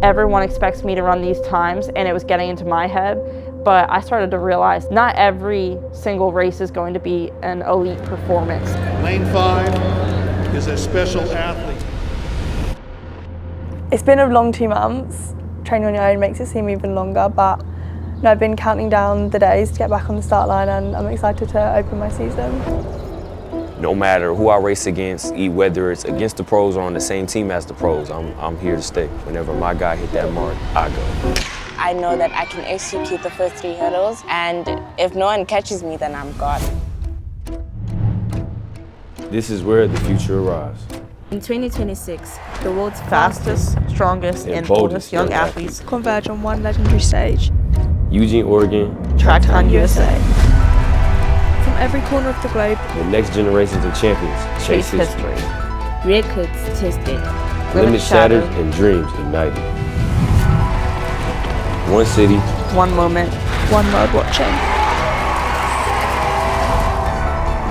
Everyone expects me to run these times, and it was getting into my head. But I started to realize not every single race is going to be an elite performance. Lane 5 is a special athlete. It's been a long 2 months. Training on your own makes it seem even longer, but no, I've been counting down the days to get back on the start line, and I'm excited to open my season. No matter who I race against, whether it's against the pros or on the same team as the pros, I'm here to stay. Whenever my guy hit that mark, I go. I know that I can execute the first 3 hurdles, and if no one catches me, then I'm gone. This is where the future arrives. In 2026, the world's Fastest, strongest, and boldest young athletes Converge on one legendary stage. Eugene, Oregon. TrackTown, U.S.A. From every corner of the globe, The next generations of champions chase history. records tested. Limits shattered and dreams ignited. One city, one moment. one world watching.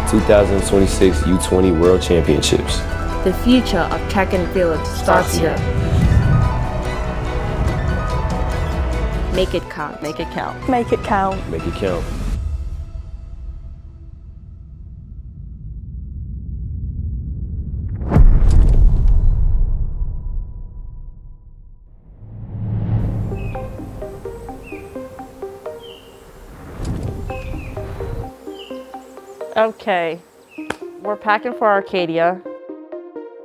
2026 U20 World Championships. The future of track and field starts here. Make it count. Make it count. Make it count. Make it count. Okay, we're packing for Arcadia.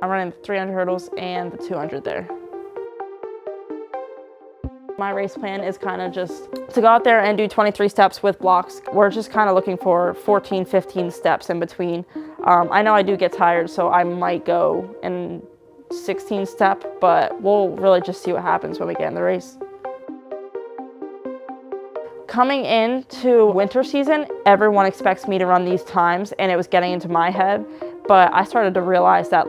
I'm running the 300 hurdles and the 200 there. My race plan is kind of just to go out there and do 23 steps with blocks. We're just kind of looking for 14, 15 steps in between. I know I do get tired, so I might go in 16 step, but we'll really just see what happens when we get in the race. Coming into winter season, everyone expects me to run these times, and it was getting into my head. But I started to realize that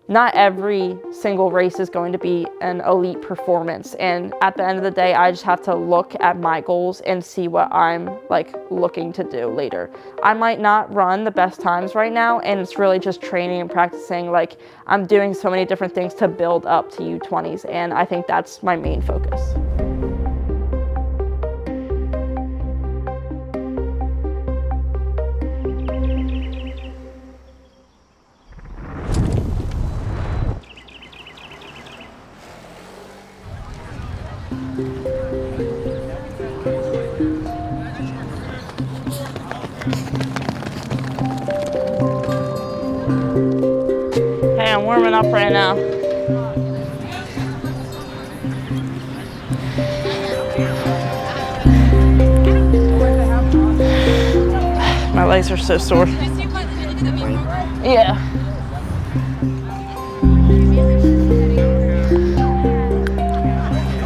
not every single race is going to be an elite performance. And at the end of the day, I just have to look at my goals and see what I'm looking to do later. I might not run the best times right now, and it's really just training and practicing. I'm doing so many different things to build up to U20s, and I think that's my main focus. Hey, I'm warming up right now. My legs are so sore. Yeah.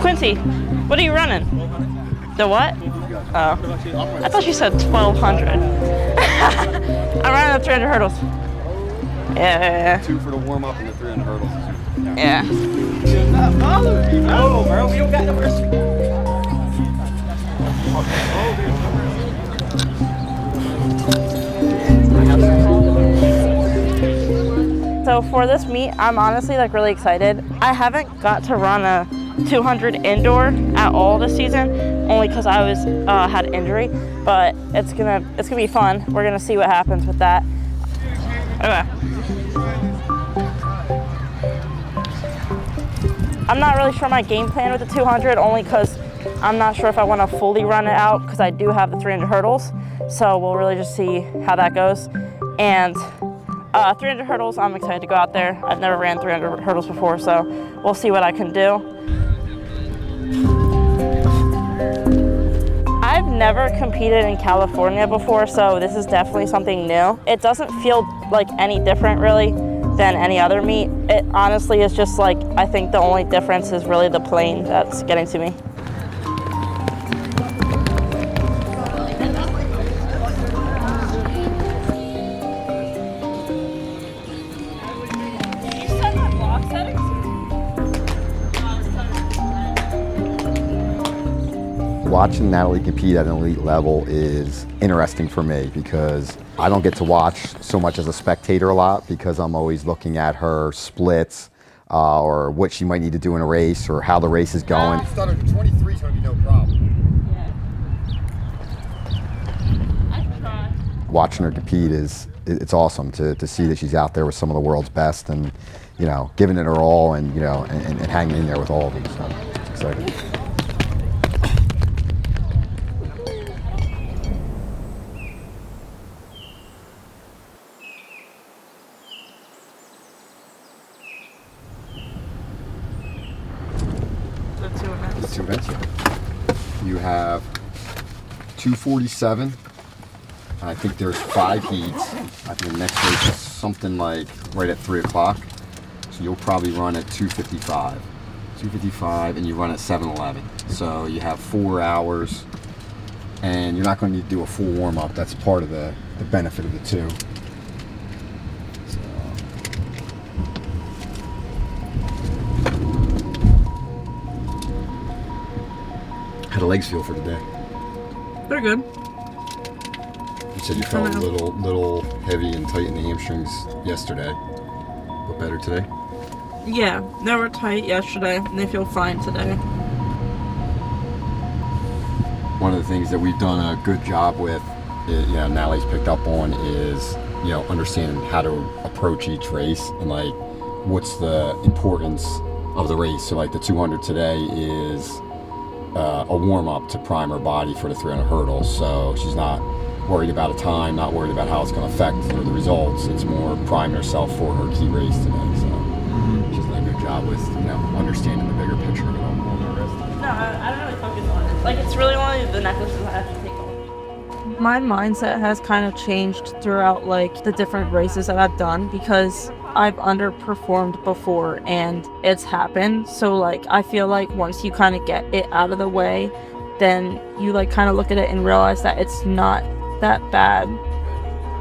Quincy, what are you running? The what? Oh. I thought you said 1,200. I'm running the 300 hurdles. Yeah. 2 for the warm up and the 300 hurdles. Yeah. No, bro, we don't got no mercy. So for this meet, I'm honestly really excited. I haven't got to run a 200 indoor at all this season, only because I had an injury. But it's gonna be fun. We're gonna see what happens with that. Okay. I'm not really sure my game plan with the 200, only because I'm not sure if I want to fully run it out, because I do have the 300 hurdles. So we'll really just see how that goes. And 300 hurdles, I'm excited to go out there. I've never ran 300 hurdles before, so we'll see what I can do. I've never competed in California before, so this is definitely something new. It doesn't feel like any different really than any other meet. It honestly is just I think the only difference is really the plane that's getting to me. Watching Natalie compete at an elite level is interesting for me because I don't get to watch so much as a spectator a lot because I'm always looking at her splits, or what she might need to do in a race or how the race is going. 23 is going to be no problem. Watching her compete it's awesome to see that she's out there with some of the world's best and, you know, giving it her all and, you know, and hanging in there with all of them. So it's exciting. The two events, yeah. You have 247. I think there's 5 heats. I think the next race is something like right at 3 o'clock. So you'll probably run at 255. 255 and you run at 7:11. So you have 4 hours and you're not going to need to do a full warm up. That's part of the benefit of the two. How do legs feel for today? They're good. You said you felt a little heavy and tight in the hamstrings yesterday, but better today? Yeah, they were tight yesterday, and they feel fine today. One of the things that we've done a good job with, Natalie's picked up on is, understanding how to approach each race and like what's the importance of the race. So like the 200 today is a warm-up to prime her body for the 300 hurdles, so she's not worried about a time, not worried about how it's going to affect the results. It's more priming herself for her key race today. So she's done a good job with understanding the bigger picture of it all. No, I don't really focus on it. Like, it's really only the necklaces I have to take off. My mindset has kind of changed throughout like the different races that I've done because I've underperformed before and it's happened. So like I feel like once you kind of get it out of the way, then you like kind of look at it and realize that it's not that bad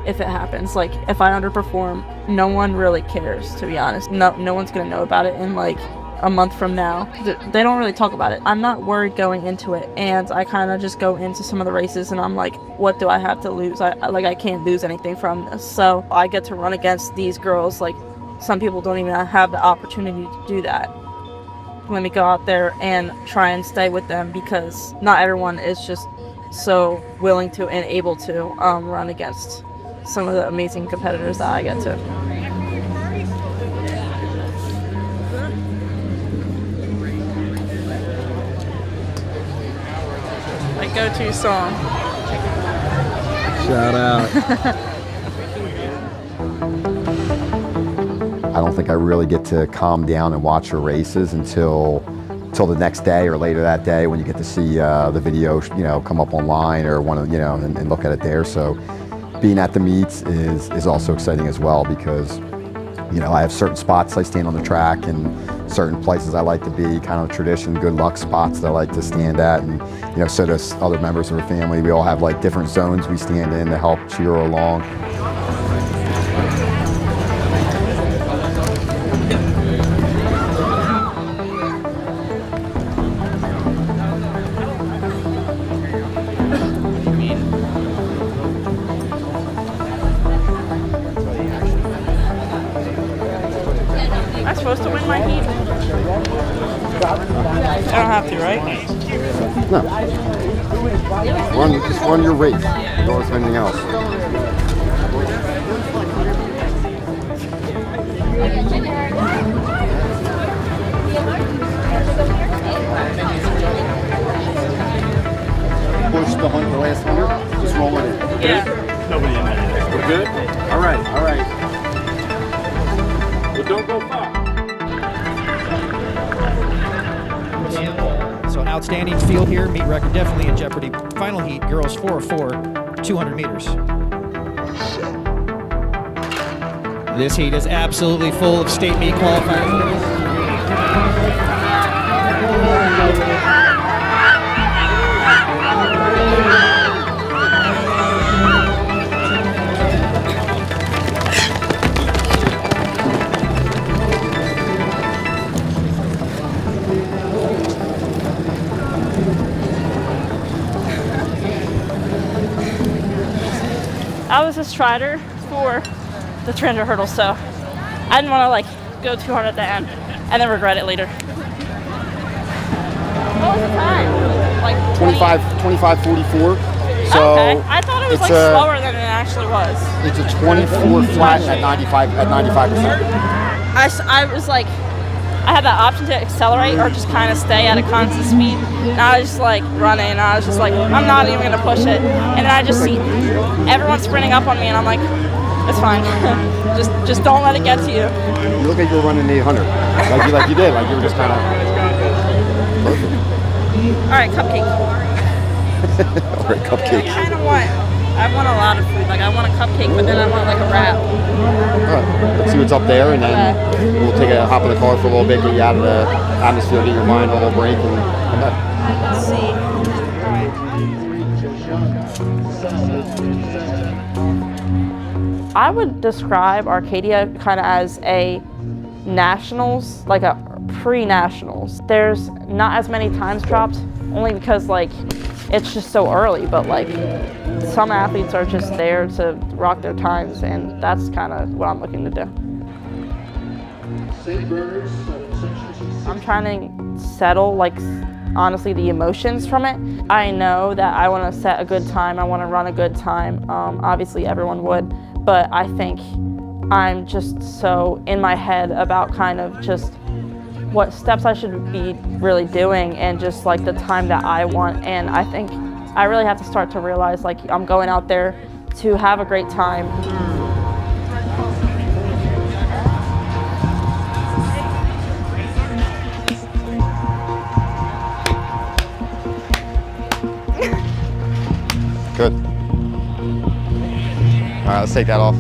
if it happens. Like if I underperform, no one really cares, to be honest. No one's gonna know about it in like a month from now. They don't really talk about it. I'm not worried going into it, and I kind of just go into some of the races and I'm like, what do I have to lose? I can't lose anything from this. So I get to run against these girls. Like some people don't even have the opportunity to do that. Let me go out there and try and stay with them because not everyone is just so willing to and able to run against some of the amazing competitors that I get to. My go-to song. Shout out. I don't think I really get to calm down and watch her races until the next day or later that day when you get to see the video, come up online or and look at it there. So being at the meets is also exciting as well because, I have certain spots I stand on the track and certain places I like to be, kind of tradition, good luck spots that I like to stand at, and so does other members of her family. We all have like different zones we stand in to help cheer her along. Am I supposed to win my heat? I don't have to, right? No. Just run your race. Don't do anything else. Push the last 100. Just roll it in. Yeah. Nobody in there. We're good? All right. But don't go far. So an outstanding field here, meet record definitely in jeopardy. Final heat, girls 404, 200 meters. This heat is absolutely full of state meet qualifiers. I was a strider for the 300 hurdles, so I didn't want to go too hard at the end. and then regret it later. What was the time? Like 25:44. So okay, I thought it was like slower than it actually was. It's a 24 flat at 95%. I was like, I had that option to accelerate or just kind of stay at a constant speed. And I was just like running, and I was just like, I'm not even gonna push it. And then I just see everyone sprinting up on me, and I'm like, it's fine. just don't let it get to you. You look like you were running 800, like you did, like you were just kind of perfect. All right, cupcake. All right, cupcake. I want a lot of food. Like I want a cupcake, but then I want like a wrap. All right, let's see what's up there, and then we'll take a hop in the car for a little bit, get you out of the atmosphere, get your mind a little break, and come back. Let's see. I would describe Arcadia kind of as a nationals, like a pre-nationals. There's not as many times dropped, only because like it's just so early, but like some athletes are just there to rock their times, and that's kind of what I'm looking to do. I'm trying to settle, like, honestly, the emotions from it. I know that I want to set a good time, I want to run a good time. Obviously everyone would, but I think I'm just so in my head about kind of just what steps I should be really doing and just like the time that I want. And I think I really have to start to realize like I'm going out there to have a great time. Good. All right, let's take that off.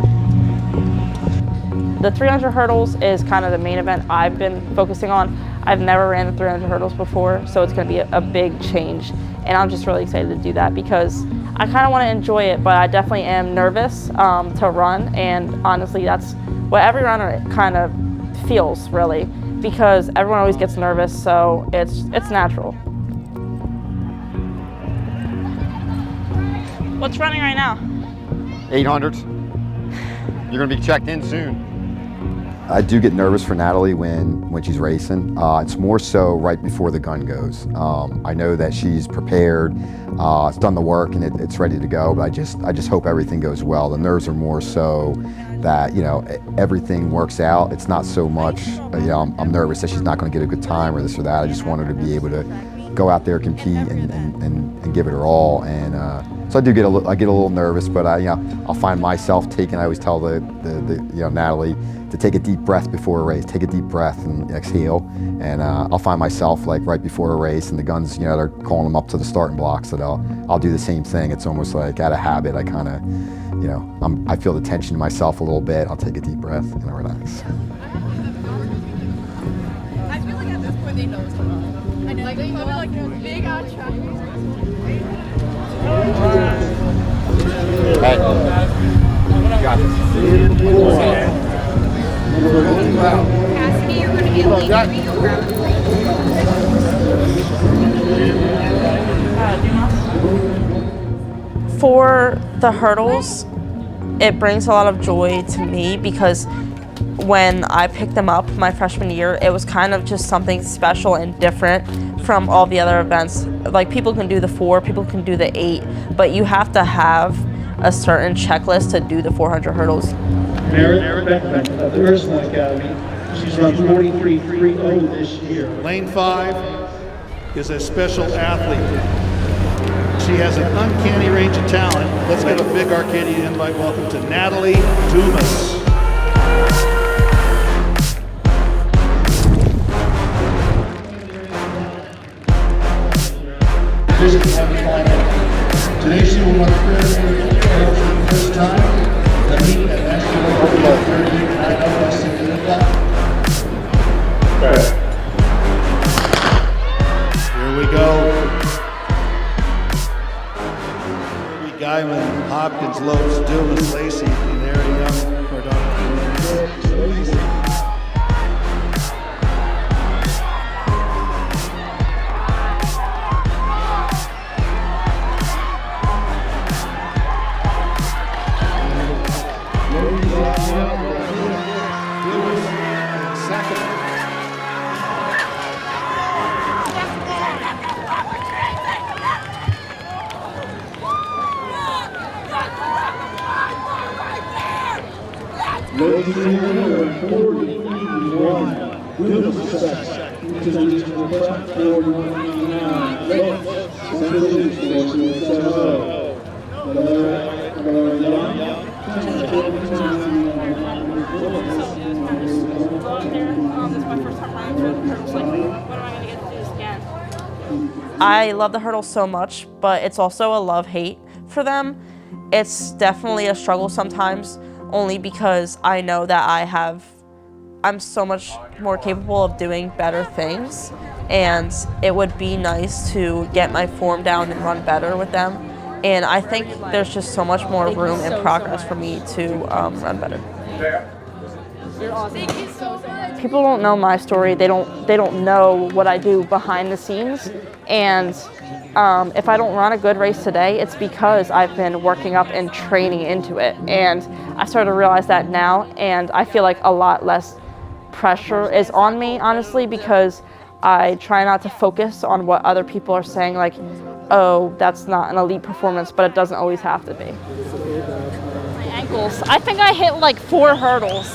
The 300 hurdles is kind of the main event I've been focusing on. I've never ran the 300 hurdles before, so it's going to be a big change. And I'm just really excited to do that because I kind of want to enjoy it, but I definitely am nervous to run. And honestly, that's what every runner kind of feels, really, because everyone always gets nervous, so it's natural. What's running right now? 800s. You're going to be checked in soon. I do get nervous for Natalie when she's racing. It's more so right before the gun goes. I know that she's prepared, it's done the work, and it's ready to go. But I just hope everything goes well. The nerves are more so that everything works out. It's not so much I'm nervous that she's not going to get a good time or this or that. I just want her to be able to go out there, compete, and give it her all. And so I get a little nervous, but I'll find myself taking. I always tell the Natalie to take a deep breath before a race. Take a deep breath and exhale. And I'll find myself like right before a race, and the guns, they're calling them up to the starting blocks. So I'll do the same thing. It's almost like out of habit. I kind of, I feel the tension in myself a little bit. I'll take a deep breath and I relax. I feel like at this point they know what's going on. I know, like, like a big out track. Hey, you got this. Cassidy, you're going to be able to give me your round. For the hurdles, it brings a lot of joy to me because when I picked them up my freshman year, it was kind of just something special and different from all the other events. Like, people can do the 4, people can do the 8, but you have to have a certain checklist to do the 400 hurdles. Merritt Beckman of the Ursula Academy. She's run 43.30 this year. Lane 5 is a special athlete. She has an uncanny range of talent. Let's get a big Arcadia invite welcome to Natalie Dumas. Today she will run 300 for the first time. The meet at National Arcadia 30 at Western Unified. Here we go. Guyman, Hopkins, Lopes, Dumas, Lacey, and Aaron Young. I love the hurdles so much, but it's also a love-hate for them. It's definitely a struggle sometimes, only because I know that I'm so much more capable of doing better things, and it would be nice to get my form down and run better with them. And I think there's just so much more room and progress for me to run better. Thank you so much. People don't know my story. They don't know what I do behind the scenes. And if I don't run a good race today, it's because I've been working up and training into it. And I started to realize that now, and I feel like a lot less pressure is on me, honestly, because I try not to focus on what other people are saying, like, oh, that's not an elite performance, but it doesn't always have to be. My ankles. I think I hit like 4 hurdles.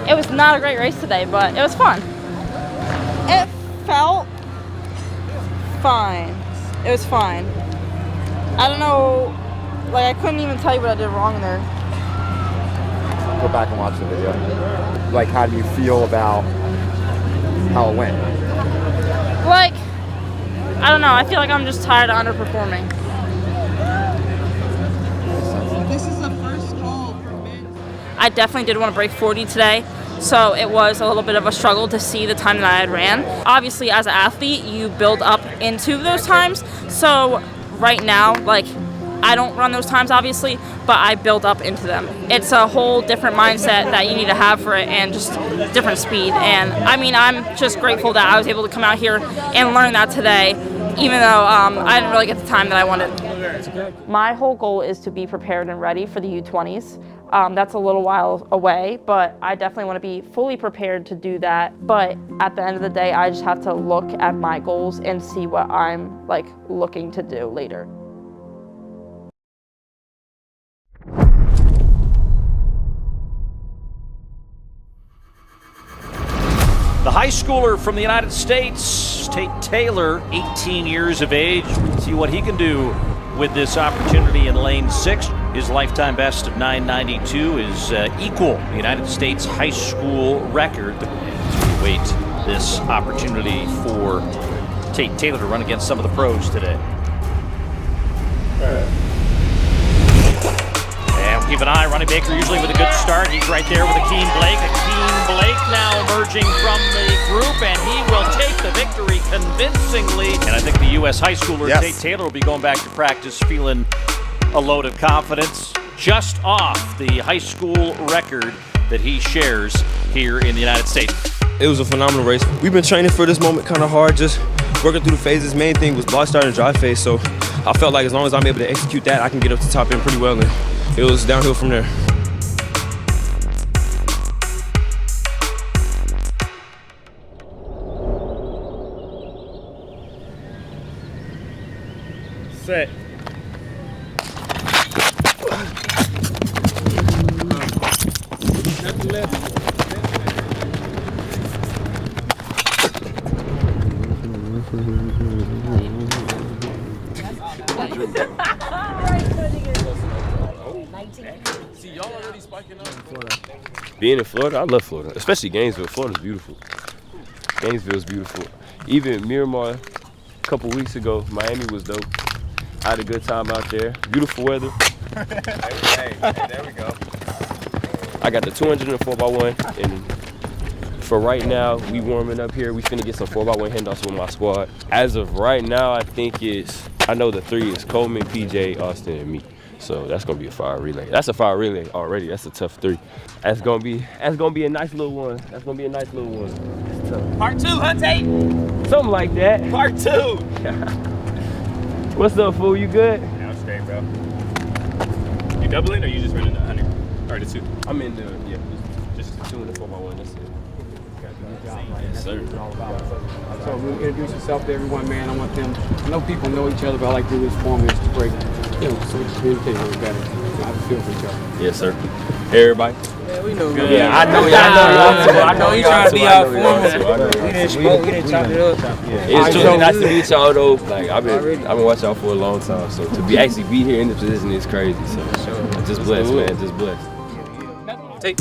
It was not a great race today, but it was fun. It felt fine. It was fine. I don't know, like I couldn't even tell you what I did wrong there. Go back and watch the video. Like, how do you feel about how it went? Like, I don't know, I feel like I'm just tired of underperforming. This is the first goal for men. I definitely did want to break 40 today, so it was a little bit of a struggle to see the time that I had ran. Obviously, as an athlete, you build up into those times, so right now, like, I don't run those times, obviously, but I build up into them. It's a whole different mindset that you need to have for it, and just different speed. And I mean, I'm just grateful that I was able to come out here and learn that today, even though I didn't really get the time that I wanted. My whole goal is to be prepared and ready for the U20s. That's a little while away, but I definitely want to be fully prepared to do that. But at the end of the day, I just have to look at my goals and see what I'm like looking to do later. The high schooler from the United States, Tate Taylor, 18 years of age. See what he can do with this opportunity in lane 6. His lifetime best of 9:92 is equal the United States high school record. We wait this opportunity for Tate Taylor to run against some of the pros today. And we'll keep an eye. Ronnie Baker usually with a good start. He's right there with Akeem Blake. Akeem Blake now emerging from the group, and he will take the victory convincingly. And I think the U.S. high schooler, yes, Tate Taylor, will be going back to practice feeling a load of confidence, just off the high school record that he shares here in the United States. It was a phenomenal race. We've been training for this moment kind of hard, just working through the phases. Main thing was block start and drive phase, so I felt like as long as I'm able to execute that, I can get up to top end pretty well, and it was downhill from there. Set. See, y'all already spiking up in Florida. Being in Florida, I love Florida, especially Gainesville. Florida's beautiful. Gainesville's beautiful. Even Miramar, a couple weeks ago, Miami was dope. I had a good time out there. Beautiful weather. Hey, there we go. I got the 200 and 4x1, and for right now, we warming up here. We finna get some 4x1 handoffs with my squad. As of right now, I know the 3 is Coleman, PJ, Austin, and me. So that's gonna be a fire relay. That's a fire relay already. That's a tough 3. That's gonna be a nice little one. That's gonna be a nice little one. That's tough. Part 2, huh, Tate? Something like that. Part 2. What's up, fool? You good? Yeah, I'm straight, bro. You doubling or you just running the 100? Or the 2? I'm in the, yeah, just 2 and the 4x1. That's it. Yes, sir. So we'll introduce yourself to everyone, man. I want them, I know people know each other, but I like to do this format to break, so we can communicate a little better. I have a feel for each other. Yes, sir. Hey, everybody. We know. Yeah, I know you trying to be out for him. We didn't smoke, we didn't chop it up. It's truly nice to meet y'all though. Like I've been watching y'all for a long time. So to be here in this position is crazy. So just blessed, man. Just blessed. Take.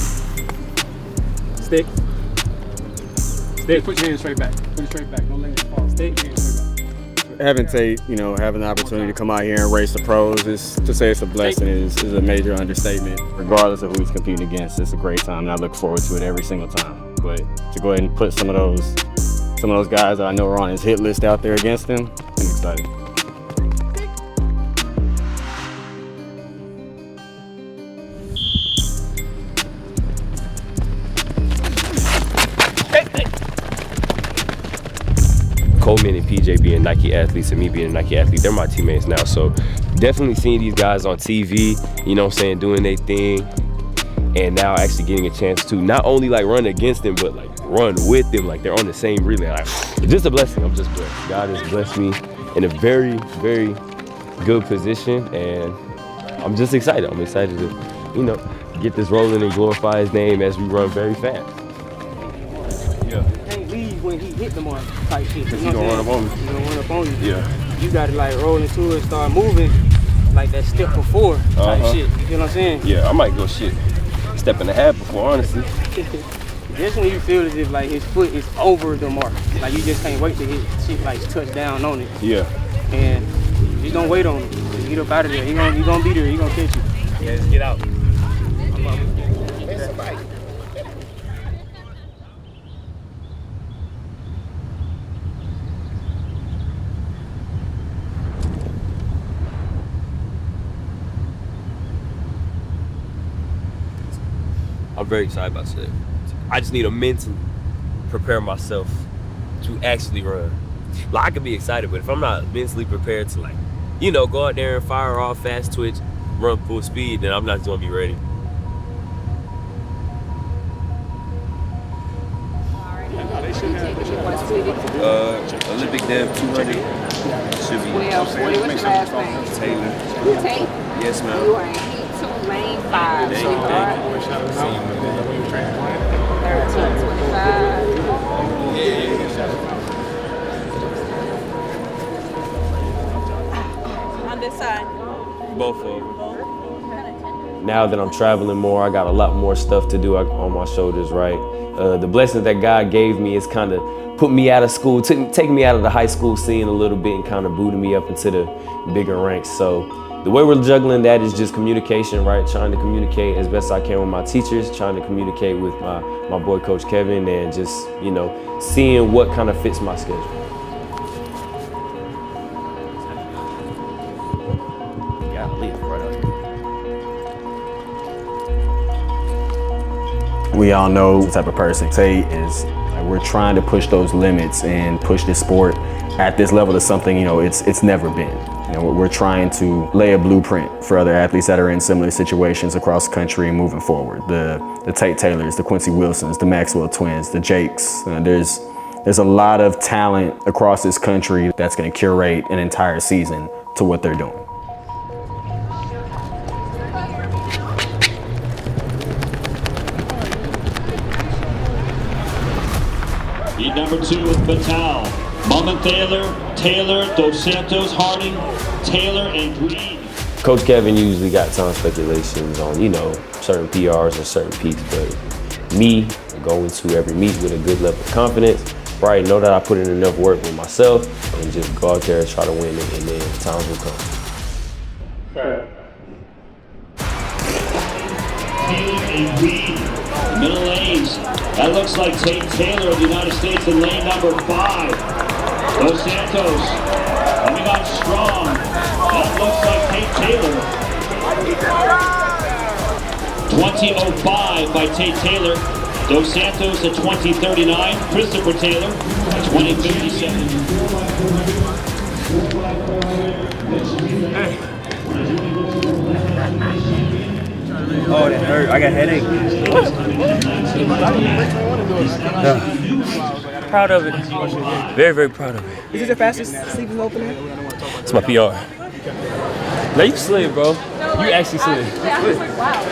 Stick. Put your hands straight back. Put it straight back. Don't let it fall. Stick. Hands straight back. Having Tate, having the opportunity to come out here and race the pros, to say it's a blessing is a major understatement. Regardless of who he's competing against, it's a great time, and I look forward to it every single time. But to go ahead and put some of those guys that I know are on his hit list out there against him, I'm excited. Coleman and PJ being Nike athletes and me being a Nike athlete, they're my teammates now. So definitely seeing these guys on TV, doing their thing, and now actually getting a chance to not only like run against them, but like run with them, like they're on the same relay. Like, it's just a blessing. I'm just blessed. God has blessed me in a very, very good position, and I'm just excited. I'm excited to, get this rolling and glorify his name as we run very fast. When he hit the mark type shit. He gonna run up on me. He gonna run up on you. Yeah. You gotta like roll into it, start moving like that step before type shit. You feel what I'm saying? Yeah, I might go step and a half before, honestly. Just when you feel as if like his foot is over the mark. Like you just can't wait to hit shit like touch down on it. Yeah. And just don't wait on him. Just get up out of there. He gonna be there, he gonna catch you. Yeah, just get out. I'm very excited about it. I just need to mentally prepare myself to actually run. Like I can be excited, but if I'm not mentally prepared to go out there and fire off, fast twitch, run full speed, then I'm not gonna be ready. Olympic Dev 200 should be. Well, what's your last name? Taylor. Tate? Yes, ma'am. You are in heat 2, lane 5. Thank you. 13:25. On this side. Both of them. Now that I'm traveling more, I got a lot more stuff to do on my shoulders, right? The blessings that God gave me is kind of put me out of school, taking me out of the high school scene a little bit and kind of booting me up into the bigger ranks. So the way we're juggling that is just communication, right? Trying to communicate as best I can with my teachers, trying to communicate with my boy, Coach Kevin, and just, seeing what kind of fits my schedule. Yeah, I'll leave it right up. We all know the type of person Tate is. We're trying to push those limits and push this sport at this level to something, it's never been. We're trying to lay a blueprint for other athletes that are in similar situations across the country and moving forward. The Tate Taylors, the Quincy Wilsons, the Maxwell twins, the Jakes. There's a lot of talent across this country that's going to curate an entire season to what they're doing. Heat number 2 with Batal, Mama Taylor, Dos Santos, Harding, Taylor, and Green. Coach Kevin usually got some speculations on, certain PRs or certain peaks, but me going to every meet with a good level of confidence, right? Know that I put in enough work with myself and just go out there and try to win it, and then times will come. Taylor and Green, middle lanes. That looks like Tate Taylor of the United States in lane number 5. Dos Santos coming on strong. That looks like Tate Taylor. 20:05 by Tate Taylor. Dos Santos at 20:39. Christopher Taylor at 20:57. Oh, that hurt. I got a headache. Proud of it. Very, very proud of it. Is this your fastest season opener? It's my PR. Now you slid, bro. You actually slid. Yeah, I was like, wow.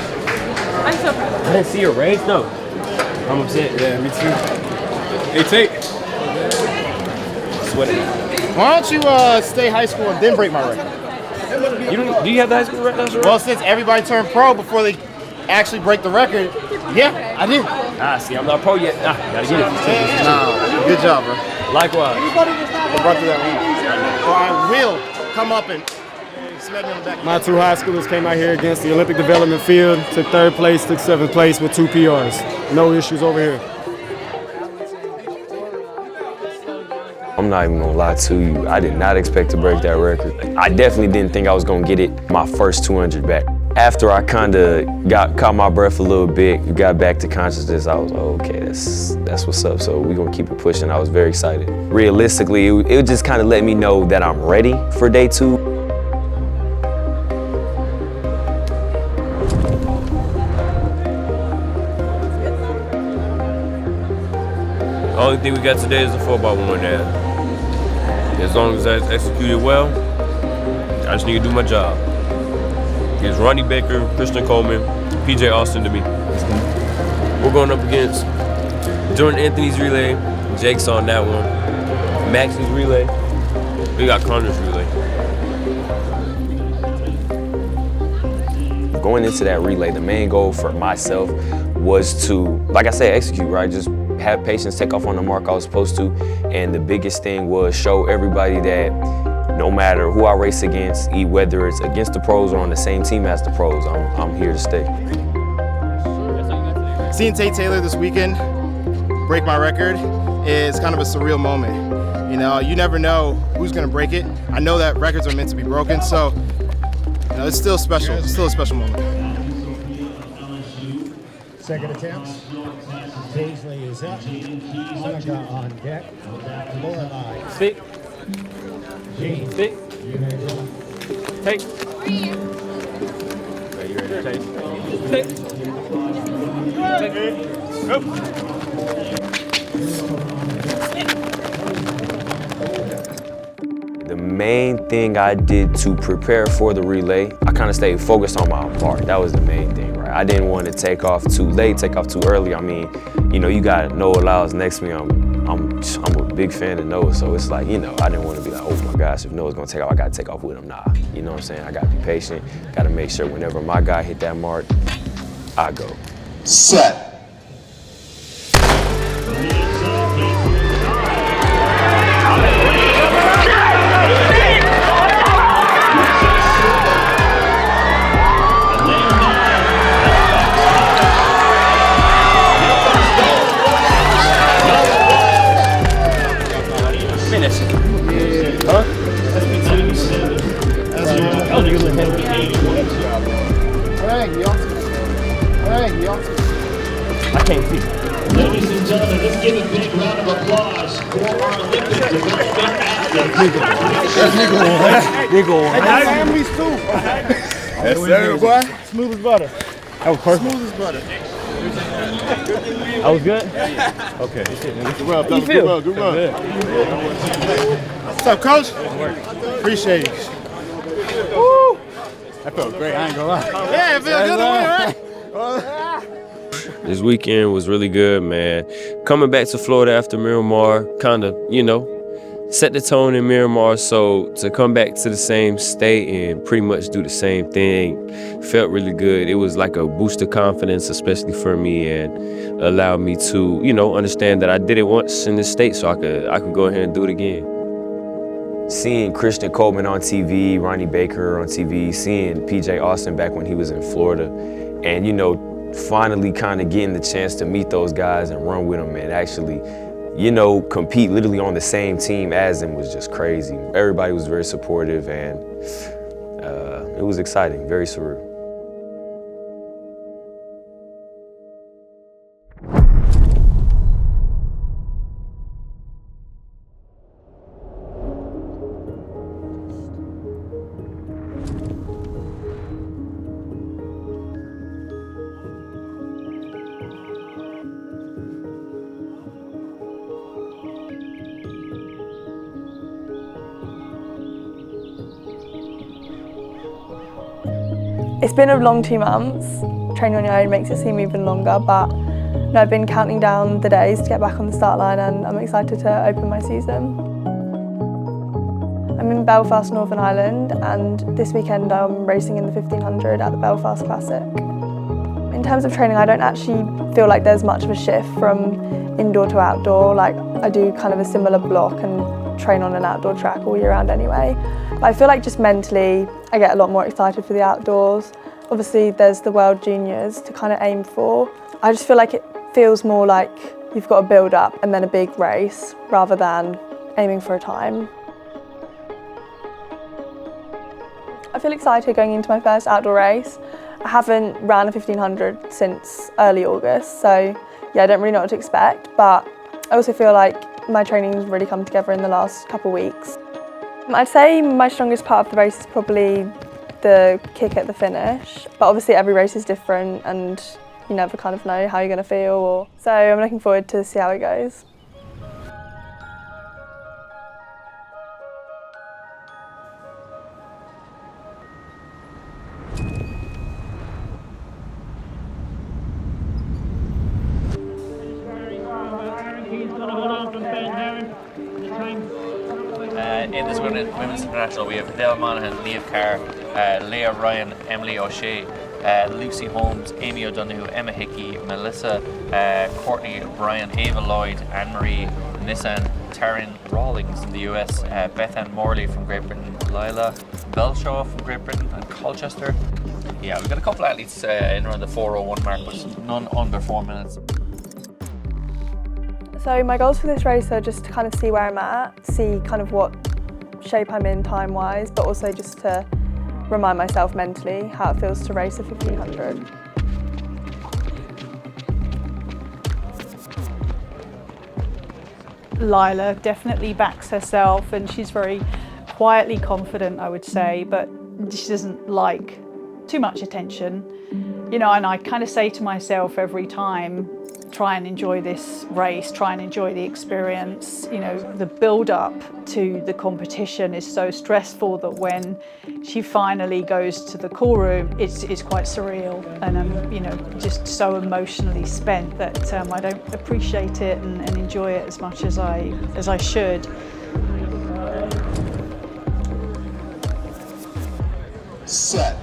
I'm so proud. I didn't see your race, no. I'm upset. Yeah, me too. Hey, Tate. Sweaty. Why don't you stay high school and then break my record? Do you have the high school record? Well, since everybody turned pro before they actually break the record, yeah, I did. See, I'm not pro yet. Gotta get it. Nah, good job, bro. Likewise. I brought you that one. Or I will come up and smack me on the back. My two high schoolers came out here against the Olympic Development Field, took 3rd place, took 7th place with 2 PRs. No issues over here. I'm not even gonna lie to you. I did not expect to break that record. I definitely didn't think I was gonna get it my first 200 back. After I kinda caught my breath a little bit, got back to consciousness, I was like, okay, that's what's up. So we're gonna keep it pushing. I was very excited. Realistically, it just kinda let me know that I'm ready for day 2. The only thing we got today is the 4x1 now. As long as that's executed well, I just need to do my job. Here's Ronnie Baker, Christian Coleman, PJ Austin to me. We're going up against Jordan Anthony's relay, Jake's on that one, Max's relay, we got Connor's relay. Going into that relay, the main goal for myself was to, like I said, execute, right? Just have patience, take off on the mark I was supposed to. And the biggest thing was show everybody that no matter who I race against, whether it's against the pros or on the same team as the pros, I'm here to stay. Seeing Tate Taylor this weekend break my record is kind of a surreal moment. You know, you never know who's gonna break it. I know that records are meant to be broken, so you know, it's still special. It's still a special moment. Second attempt. Paisley is up. Monica on deck. Noah Lyles. Stick. Eugene. Stick. Take. Are you ready to taste? Stick. The main thing I did to prepare for the relay, I kind of stayed focused on my part. That was the main thing, right? I didn't want to take off too late, take off too early. I mean, you know, you got Noah Lyles next to me. I'm a big fan of Noah, so it's like, you know, I didn't want to be like, oh my gosh, if Noah's gonna take off, I gotta take off with him. Nah, you know what I'm saying? I gotta be patient, gotta make sure whenever my guy hit that mark, I go. Set. I can't see. Ladies and gentlemen, let's give a big round of applause for our Olympic development athletes. Families too. Yes, sir, boy. Smooth as butter. That was perfect. Smooth as butter. I was good? Okay. Good rub, How you feel? Good rub. What's up, Coach? Appreciate it. Woo! That felt great, I ain't gonna lie. Yeah, it feels good to win, right? This weekend was really good, man. Coming back to Florida after Miramar, kind of, you know, set the tone in Miramar. So to come back to the same state and pretty much do the same thing felt really good. It was like a boost of confidence, especially for me, and allowed me to, you know, understand that I did it once in this state, so I could go ahead and do it again. Seeing Christian Coleman on TV, Ronnie Baker on TV, seeing PJ Austin back when he was in Florida, and, you know, finally kind of getting the chance to meet those guys and run with them and actually, you know, compete literally on the same team as them was just crazy. Everybody was very supportive, and it was exciting, very surreal. It's been a long 2 months. training on your own makes it seem even longer, but no, I've been counting down the days to get back on the start line, and I'm excited to open my season. I'm in Belfast, Northern Ireland, and this weekend I'm racing in the 1500 at the Belfast Classic. In terms of training, I don't actually feel like there's much of a shift from indoor to outdoor. Like, I do kind of a similar block and train on an outdoor track all year round anyway. But I feel like just mentally, I get a lot more excited for the outdoors. Obviously, there's the World Juniors to kind of aim for. I just feel like it feels more like you've got to build up and then a big race rather than aiming for a time. I feel excited going into my first outdoor race. I haven't ran a 1500 since early August, so yeah, I don't really know what to expect, but I also feel like my training's really come together in the last couple of weeks. I'd say my strongest part of the race is probably the kick at the finish, but obviously every race is different and you never kind of know how you're going to feel, so I'm looking forward to see how it goes. In this Women's International, we have Adele Monaghan, Niamh Carr, Leah Ryan, Emily O'Shea, Lucy Holmes, Amy O'Donoghue, Emma Hickey, Melissa, Courtney O'Brien, Ava Lloyd, Anne-Marie Nissan, Taryn Rawlings in the US, Beth Ann Morley from Great Britain, Lyla Belshaw from Great Britain, and Colchester. Yeah, we've got a couple of athletes in around the 4:01 mark, but none under 4 minutes. So my goals for this race are just to kind of see where I'm at, see kind of what shape I'm in time-wise, but also just to remind myself mentally how it feels to race a 1500. Lyla definitely backs herself and she's very quietly confident, I would say, but she doesn't like too much attention. You know, and I kind of say to myself every time, try and enjoy this race, try and enjoy the experience. You know, the build up to the competition is so stressful that when she finally goes to the call room, it's quite surreal, and I'm, you know, just so emotionally spent that I don't appreciate it and enjoy it as much as I should. Set.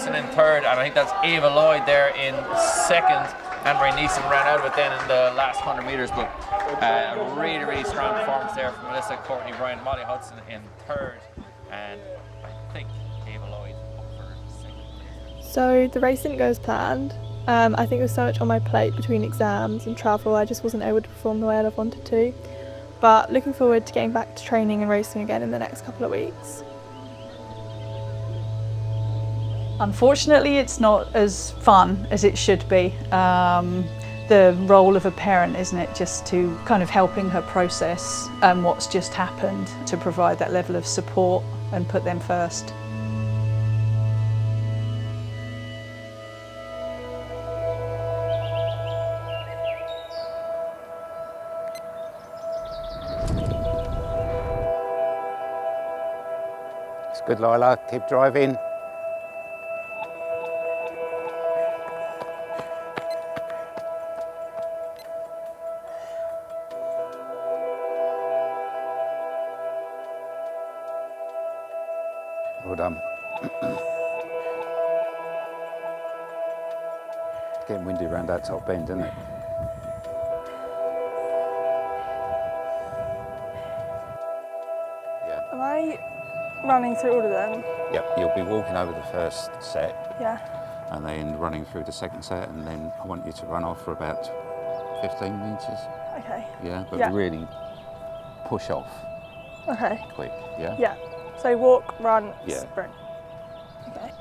In third, and I think that's Ava Lloyd there in second. Anne-Marie Neeson ran out of it then in the last 100 metres, but a really, really strong performance there from Melissa, Courtney Bryant, Molly Hudson in third, and I think Ava Lloyd up for second. So the race didn't go as planned. I think there was so much on my plate between exams and travel, I just wasn't able to perform the way I'd have wanted to. But looking forward to getting back to training and racing again in the next couple of weeks. Unfortunately, it's not as fun as it should be. The role of a parent, isn't it, just to kind of helping her process what's just happened, to provide that level of support and put them first. It's good, Lyla. Keep driving. Well done. It's getting windy around that top bend, isn't it? Yeah. Am I running through all of them? Yep, you'll be walking over the first set. Yeah. And then running through the second set, and then I want you to run off for about 15 metres. Okay. Yeah, but Yeah. really push off. Okay. quick, yeah? Yeah. So walk, run, Yeah. sprint. Okay.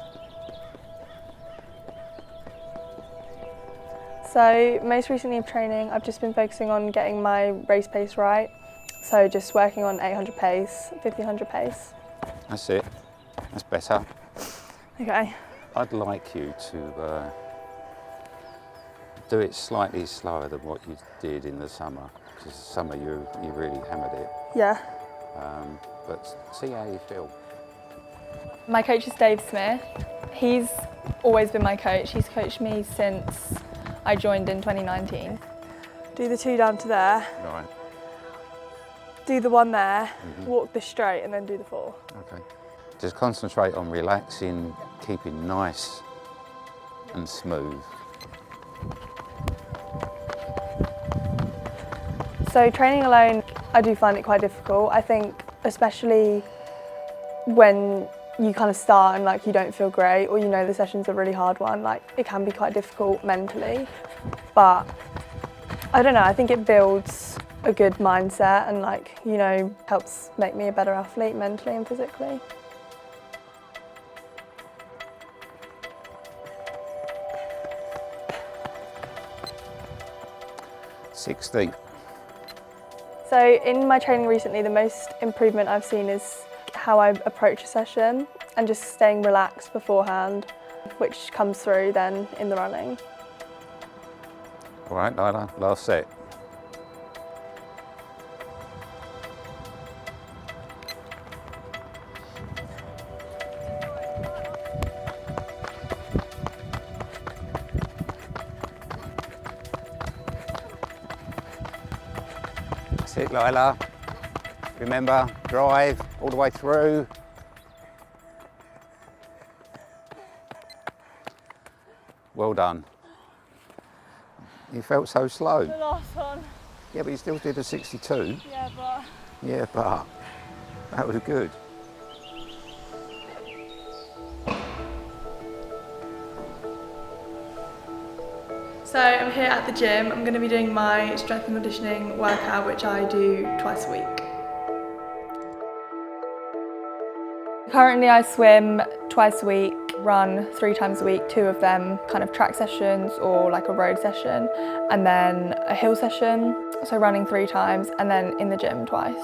So most recently of training, I've just been focusing on getting my race pace right. So just working on 800 pace, 1500 pace. That's it. That's better. Okay. I'd like you to do it slightly slower than what you did in the summer, because the summer you really hammered it. Yeah. But see how you feel. My coach is Dave Smith. He's always been my coach. He's coached me since I joined in 2019. Do the 2 down to there. Right. Do the 1 there, walk this straight and then do the 4. Okay. Just concentrate on relaxing, keeping nice and smooth. So training alone, I do find it quite difficult. I think especially when you kind of start and like you don't feel great, or you know the session's a really hard one, like it can be quite difficult mentally. But I don't know, I think it builds a good mindset and like, you know, helps make me a better athlete mentally and physically. $60. So in my training recently, the most improvement I've seen is how I approach a session and just staying relaxed beforehand, which comes through then in the running. All right, Lyla, last set. That's it, Lyla. Remember, drive all the way through. Well done. You felt so slow. The last one. Yeah, but you still did a 62. Yeah, but... Yeah, but that was good. So I'm here at the gym. I'm going to be doing my strength and conditioning workout, which I do twice a week. Currently I swim twice a week, run 3 times a week, 2 of them kind of track sessions or like a road session, and then a hill session, so running 3 times, and then in the gym twice.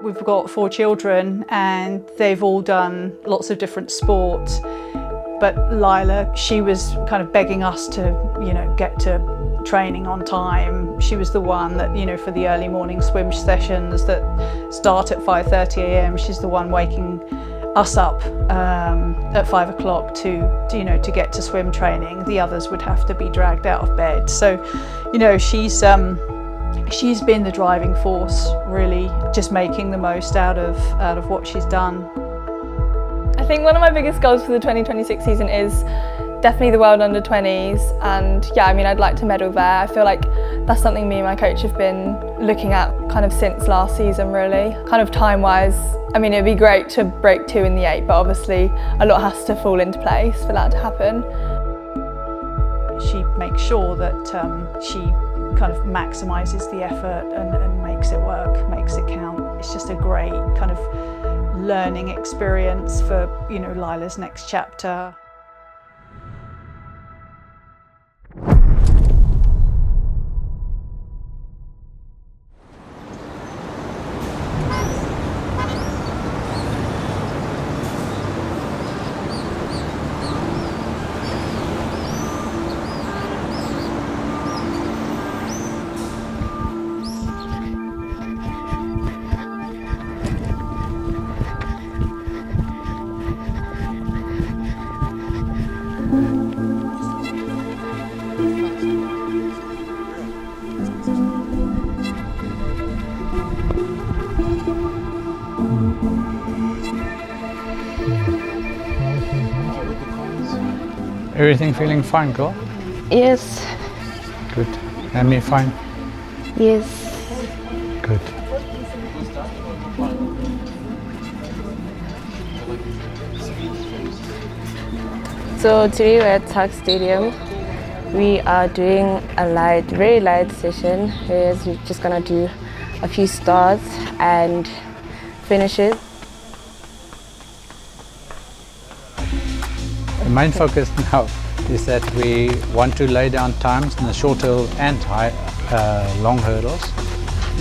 We've got 4 children and they've all done lots of different sports. But Lyla, she was kind of begging us to, you know, get to training on time. She was the one that, you know, for the early morning swim sessions that start at 5:30 a.m. She's the one waking us up at 5 o'clock to, you know, to get to swim training. The others would have to be dragged out of bed. So, you know, she's been the driving force, really, just making the most out of what she's done. I think one of my biggest goals for the 2026 season is definitely the World Under-20s, and yeah, I mean, I'd like to medal there. I feel like that's something me and my coach have been looking at kind of since last season, really. Kind of time-wise, I mean, it'd be great to break 2 in the 8, but obviously a lot has to fall into place for that to happen. She makes sure that she kind of maximises the effort and makes it work, makes it count. It's just a great kind of learning experience for, you know, Lyla's next chapter. Everything feeling fine, girl? Yes. Good. And me fine? Yes. Good. So today we're at Tuck Stadium. We are doing a very light session. We're just gonna do a few starts and finishes. The main focus now is that we want to lay down times in the short hurdle and long hurdles,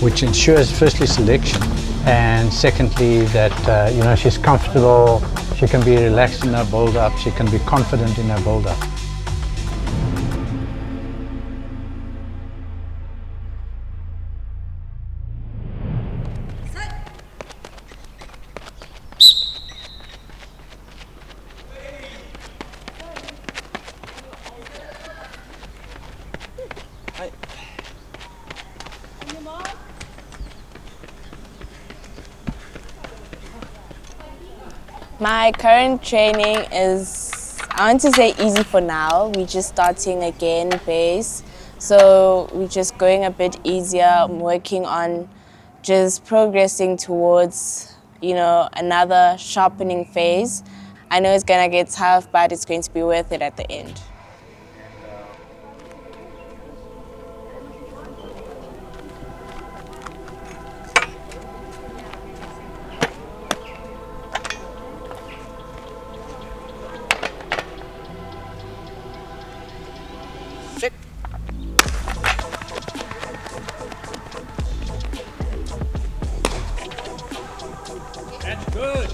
which ensures firstly selection, and secondly that you know, she's comfortable, she can be relaxed in her build-up, she can be confident in her build-up. My current training is, I want to say, easy for now. We're just starting again base, so we're just going a bit easier. I'm working on just progressing towards, you know, another sharpening phase. I know it's gonna get tough, but it's going to be worth it at the end. That's good.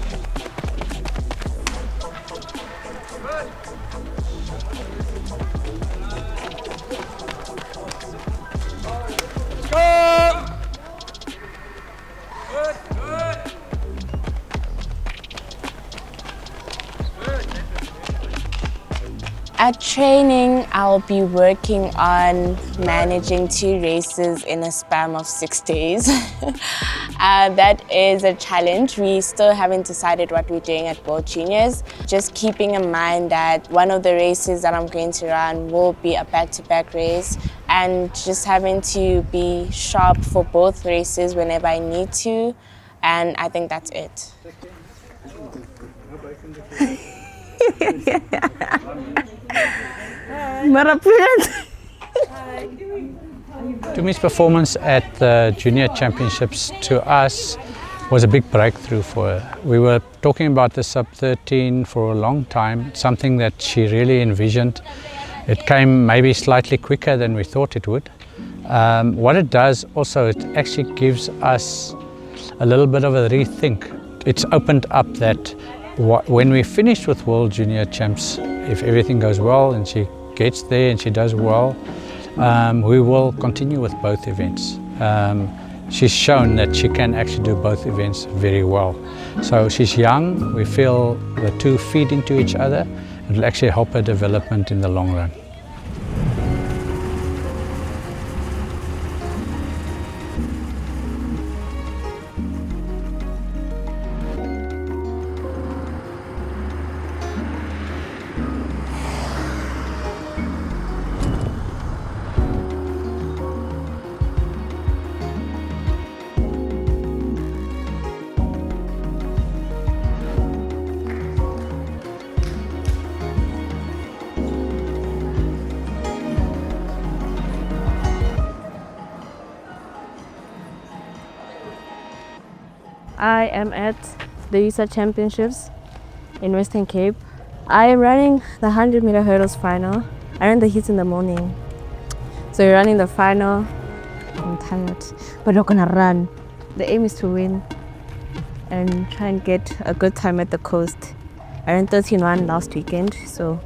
At training, I'll be working on managing 2 races in a span of 6 days. That is a challenge. We still haven't decided what we're doing at World Juniors. Just keeping in mind that one of the races that I'm going to run will be a back-to-back race, and just having to be sharp for both races whenever I need to, and I think that's it. Tumi's performance at the Junior Championships to us was a big breakthrough for her. We were talking about the sub-13 for a long time, something that she really envisioned. It came maybe slightly quicker than we thought it would. What it does also, it actually gives us a little bit of a rethink. It's opened up that when we finish with World Junior Champs, if everything goes well and she gets there and she does well, we will continue with both events. She's shown that she can actually do both events very well. So she's young, we feel the two feed into each other. It'll actually help her development in the long run. I am at the U.S.A. Championships in Western Cape. I am running the 100-meter hurdles final. I ran the heats in the morning. So you're running the final. I'm tired, but we're gonna run. The aim is to win and try and get a good time at the coast. I ran 13:1 last weekend, so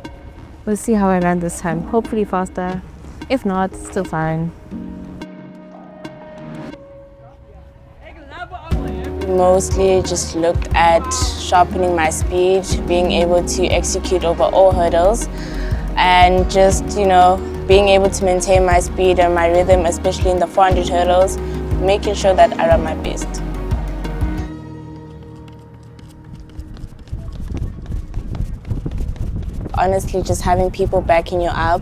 we'll see how I run this time. Hopefully faster. If not, still fine. Mostly just looked at sharpening my speed, being able to execute over all hurdles, and just, you know, being able to maintain my speed and my rhythm, especially in the 400 hurdles, making sure that I run my best. Honestly, just having people backing you up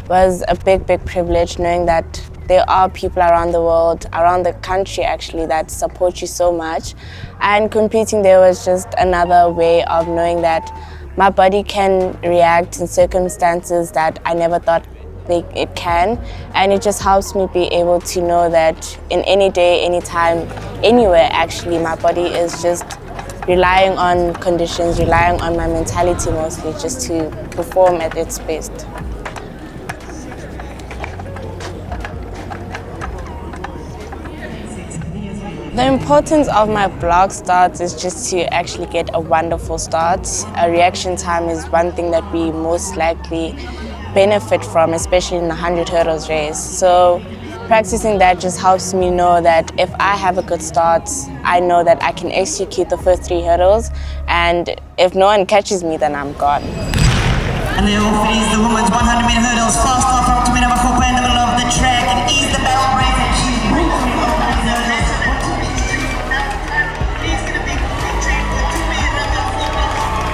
was a big, big privilege, knowing that there are people around the world, around the country actually, that support you so much. And competing there was just another way of knowing that my body can react in circumstances that I never thought it can, and it just helps me be able to know that in any day, anytime, anywhere actually, my body is just relying on conditions, relying on my mentality mostly just to perform at its best. The importance of my block starts is just to actually get a wonderful start. A reaction time is one thing that we most likely benefit from, especially in the 100 hurdles race. So practicing that just helps me know that if I have a good start, I know that I can execute the first 3 hurdles, and if no one catches me, then I'm gone. And they all finish the women's 100-meter hurdles. Fast off from Tumi Ramokgopa in the middle of the track, and ease the battle break, and she brings me over these hurdles. Please get a big victory for Tumi Ramokgopa.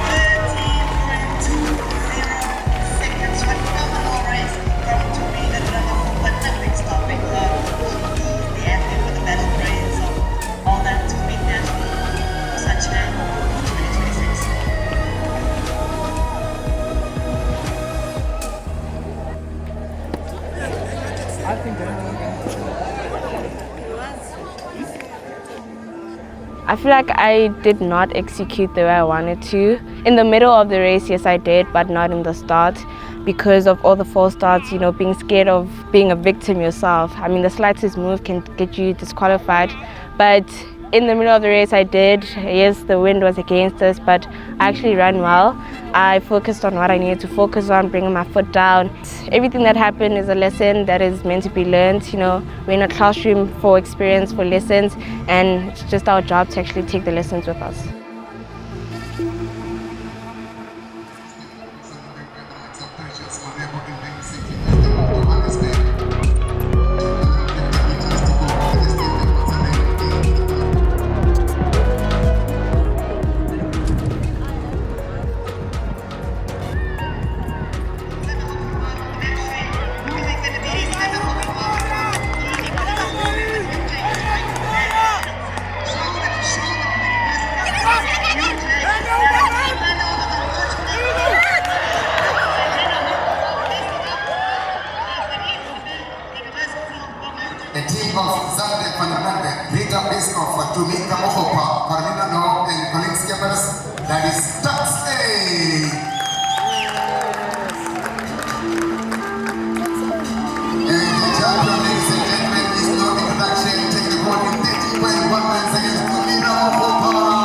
13.20 seconds. Phenomenal race from Tumi Ramokgopa. Nothing stopping her. The athlete with the battle break. So all that Tumi Natalie such a 2026. I feel like I did not execute the way I wanted to. In the middle of the race, yes I did, but not in the start because of all the false starts, you know, being scared of being a victim yourself. I mean, the slightest move can get you disqualified, but in the middle of the race I did. Yes, the wind was against us, but I actually ran well. I focused on what I needed to focus on, bringing my foot down. Everything that happened is a lesson that is meant to be learned. You know, we're in a classroom for experience, for lessons, and it's just our job to actually take the lessons with us. The team of Zambia Panamanda, greater base of Tumi Ramokgopa, Carolina No, and Colin Skippers, that is Tax A. And the champion, ladies and gentlemen, is no introduction, take the ball in 30.1 seconds, Tumi Ramokgopa.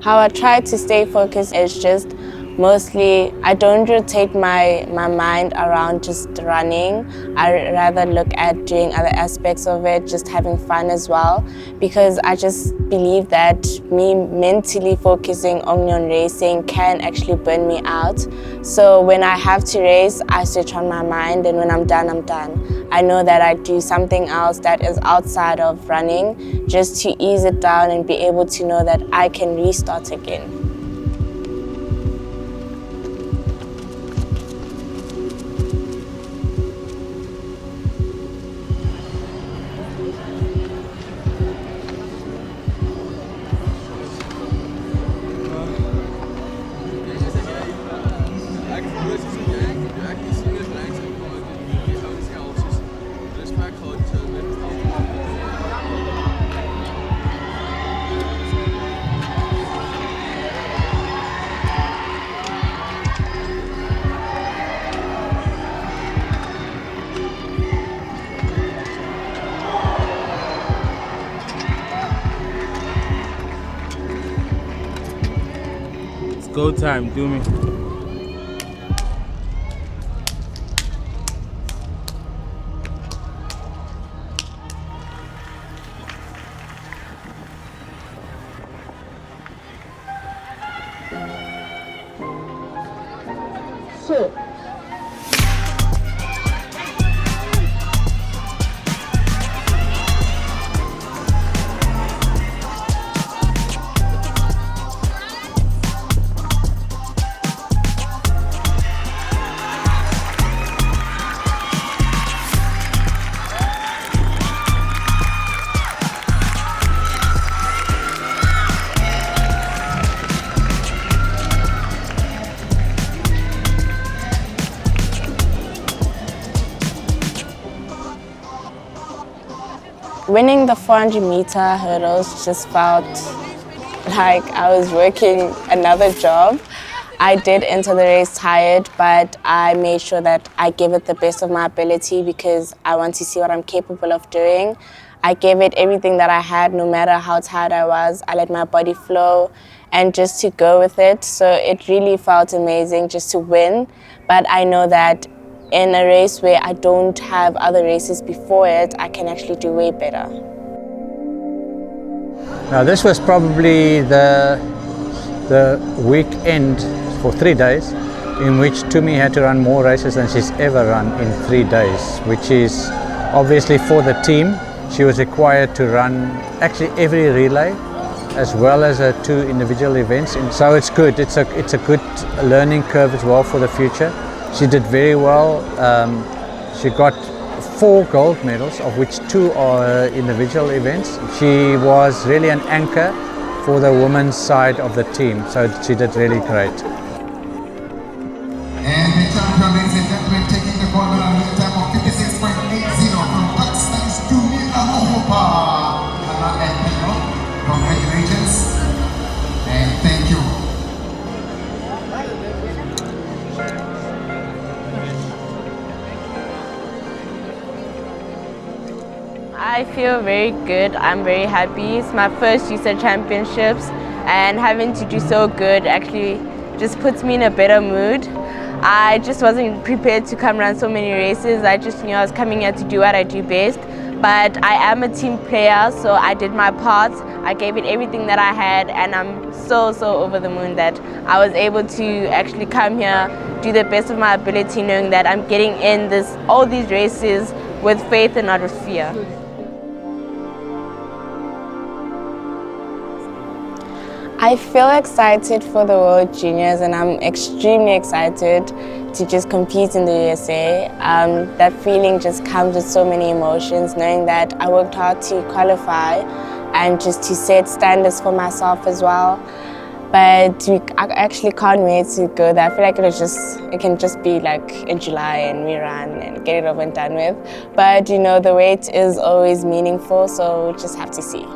How I try to stay focused is just mostly, I don't rotate my mind around just running. I rather look at doing other aspects of it, just having fun as well, because I just believe that me mentally focusing only on racing can actually burn me out. So when I have to race, I switch on my mind, and when I'm done, I'm done. I know that I do something else that is outside of running just to ease it down and be able to know that I can restart again. Go time, Tumi. Winning the 400-meter hurdles just felt like I was working another job. I did enter the race tired, but I made sure that I gave it the best of my ability because I want to see what I'm capable of doing. I gave it everything that I had, no matter how tired I was. I let my body flow and just to go with it. So it really felt amazing just to win. But I know that in a race where I don't have other races before it, I can actually do way better. Now this was probably the weekend for 3 days in which Tumi had to run more races than she's ever run in 3 days, which is obviously for the team. She was required to run actually every relay as well as her 2 individual events. And so it's good. It's a good learning curve as well for the future. She did very well. She got 4 gold medals, of which 2 are individual events. She was really an anchor for the women's side of the team, so she did really great. And the champion, ladies and gentlemen, taking the gold medal with a time of 56.80 from Pakistan's Tumi Ramokgopa. Congratulations and thank you. I feel very good. I'm very happy. It's my first U.S.A Championships, and having to do so good actually just puts me in a better mood. I just wasn't prepared to come run so many races. I just knew I was coming here to do what I do best. But I am a team player, so I did my part. I gave it everything that I had, and I'm so over the moon that I was able to actually come here, do the best of my ability, knowing that I'm getting in all these races with faith and not with fear. I feel excited for the World Juniors, and I'm extremely excited to just compete in the U.S.A. That feeling just comes with so many emotions, knowing that I worked hard to qualify and just to set standards for myself as well. But I actually can't wait to go there. I feel like it can just be like in July and we run and get it over and done with. But you know, the wait is always meaningful, so we'll just have to see.